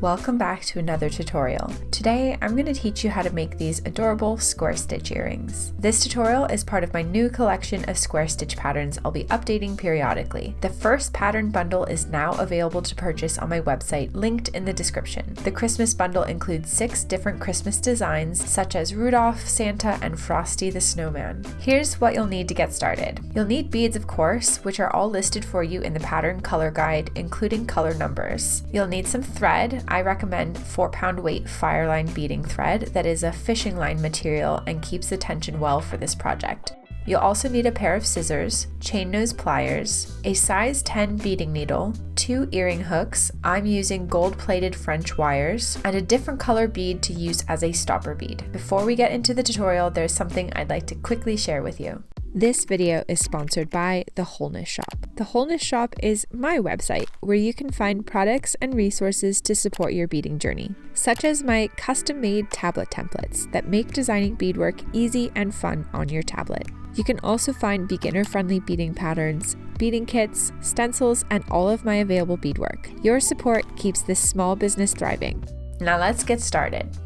Welcome back to another tutorial. Today, I'm going to teach you how to make these adorable square stitch earrings. This tutorial is part of my new collection of square stitch patterns I'll be updating periodically. The first pattern bundle is now available to purchase on my website, linked in the description. The Christmas bundle includes 6 different Christmas designs, such as Rudolph, Santa, and Frosty the Snowman. Here's what you'll need to get started. You'll need beads, of course, which are all listed for you in the pattern color guide, including color numbers. You'll need some thread. I recommend 4-pound weight Fireline beading thread that is a fishing line material and keeps the tension well for this project. You'll also need a pair of scissors, chain nose pliers, a size 10 beading needle, 2 earring hooks, I'm using gold-plated French wires, and a different color bead to use as a stopper bead. Before we get into the tutorial, there's something I'd like to quickly share with you. This video is sponsored by The Wholeness Shop. The Wholeness Shop is my website where you can find products and resources to support your beading journey, such as my custom-made tablet templates that make designing beadwork easy and fun on your tablet. You can also find beginner-friendly beading patterns, beading kits, stencils, and all of my available beadwork. Your support keeps this small business thriving. Now let's get started.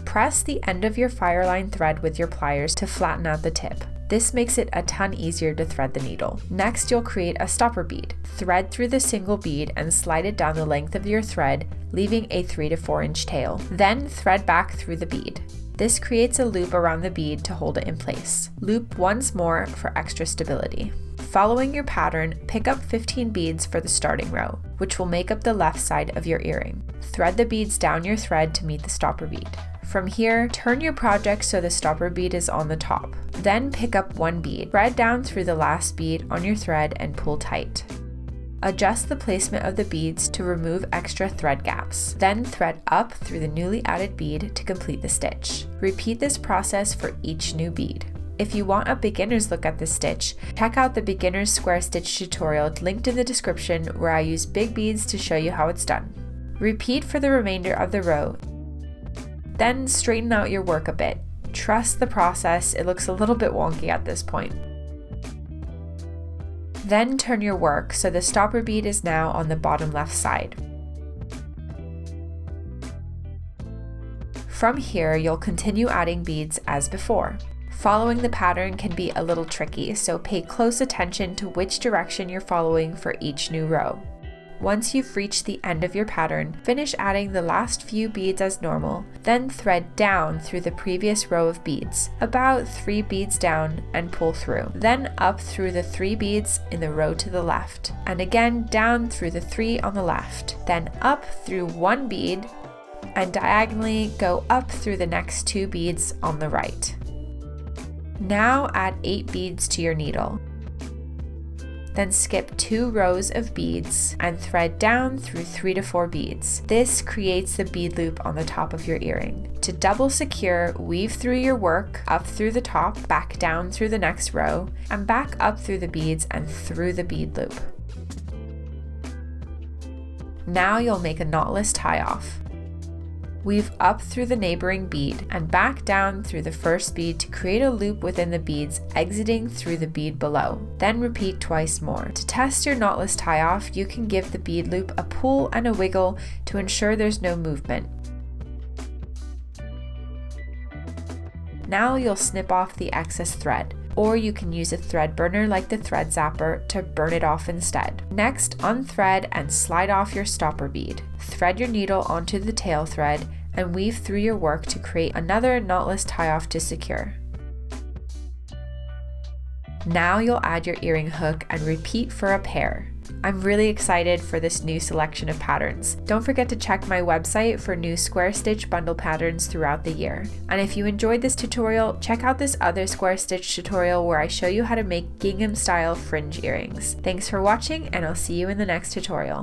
Press the end of your Fireline thread with your pliers to flatten out the tip. This makes it a ton easier to thread the needle. Next, you'll create a stopper bead. Thread through the single bead and slide it down the length of your thread, leaving a 3 to 4 inch tail. Then thread back through the bead. This creates a loop around the bead to hold it in place. Loop once more for extra stability. Following your pattern, pick up 15 beads for the starting row, which will make up the left side of your earring. Thread the beads down your thread to meet the stopper bead. From here, turn your project so the stopper bead is on the top. Then pick up 1 bead, thread down through the last bead on your thread and pull tight. Adjust the placement of the beads to remove extra thread gaps. Then thread up through the newly added bead to complete the stitch. Repeat this process for each new bead. If you want a beginner's look at this stitch, check out the beginner's square stitch tutorial linked in the description where I use big beads to show you how it's done. Repeat for the remainder of the row. Then straighten out your work a bit. Trust the process, it looks a little bit wonky at this point. Then turn your work so the stopper bead is now on the bottom left side. From here, you'll continue adding beads as before. Following the pattern can be a little tricky, so pay close attention to which direction you're following for each new row. Once you've reached the end of your pattern, finish adding the last few beads as normal, then thread down through the previous row of beads, about 3 beads down, and pull through. Then up through the 3 beads in the row to the left, and again down through the 3 on the left, then up through 1 bead, and diagonally go up through the next 2 beads on the right. Now add 8 beads to your needle. Then skip 2 rows of beads and thread down through 3 to 4 beads. This creates the bead loop on the top of your earring. To double secure, weave through your work, up through the top, back down through the next row, and back up through the beads and through the bead loop. Now you'll make a knotless tie-off. Weave up through the neighboring bead and back down through the first bead to create a loop within the beads, exiting through the bead below. Then repeat twice more. To test your knotless tie-off, you can give the bead loop a pull and a wiggle to ensure there's no movement. Now you'll snip off the excess thread, or you can use a thread burner like the thread zapper to burn it off instead. Next, unthread and slide off your stopper bead. Thread your needle onto the tail thread and weave through your work to create another knotless tie-off to secure. Now you'll add your earring hook and repeat for a pair. I'm really excited for this new selection of patterns. Don't forget to check my website for new square stitch bundle patterns throughout the year. And if you enjoyed this tutorial, check out this other square stitch tutorial where I show you how to make gingham style fringe earrings. Thanks for watching, and I'll see you in the next tutorial.